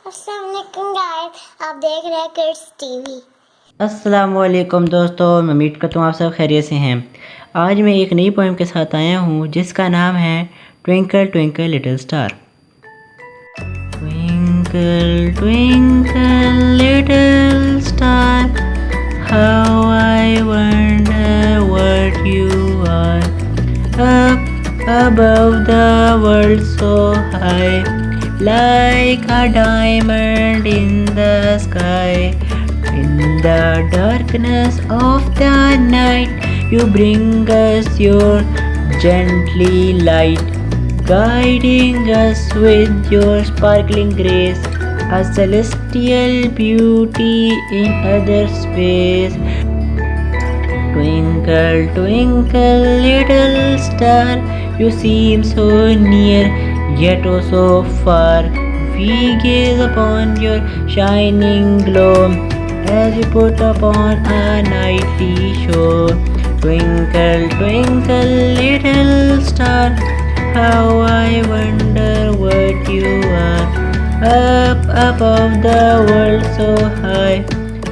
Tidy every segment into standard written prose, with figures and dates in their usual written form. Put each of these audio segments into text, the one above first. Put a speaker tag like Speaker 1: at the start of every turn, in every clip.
Speaker 1: अस्सलाम वालेकुम गाइस, आप देख रहे हैं किड्स टीवी।
Speaker 2: अस्सलामुअलैकुम दोस्तों, मैं उम्मीद करता हूँ आप सब खैरियत से हैं। आज मैं एक नई पोएम के साथ आया हूँ जिसका नाम है twinkle twinkle little star. Twinkle twinkle little star, how I wonder what you are, up above the world so high, like a diamond in the sky. In the darkness of the night, you bring us your gently light, guiding us with your sparkling grace, a celestial beauty in other space. Twinkle, twinkle, little star, you seem so near, yet oh so far. We gaze upon your shining glow as you put upon a nightly show. Twinkle, twinkle, little star, how I wonder what you are. Up above the world so high,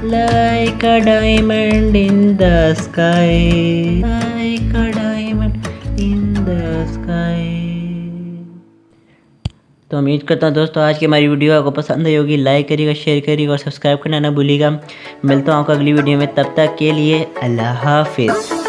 Speaker 2: like a diamond in the sky, like a diamond in the sky. तो उम्मीद करता हूँ दोस्तों आज की हमारी video आपको पसंद आई होगी। लाइक करिएगा, शेयर करिएगा और सब्सक्राइब करना ना भूलिएगा। मिलता हूँ आपको अगली वीडियो में, तब तक के लिए अल्लाह हाफिज़।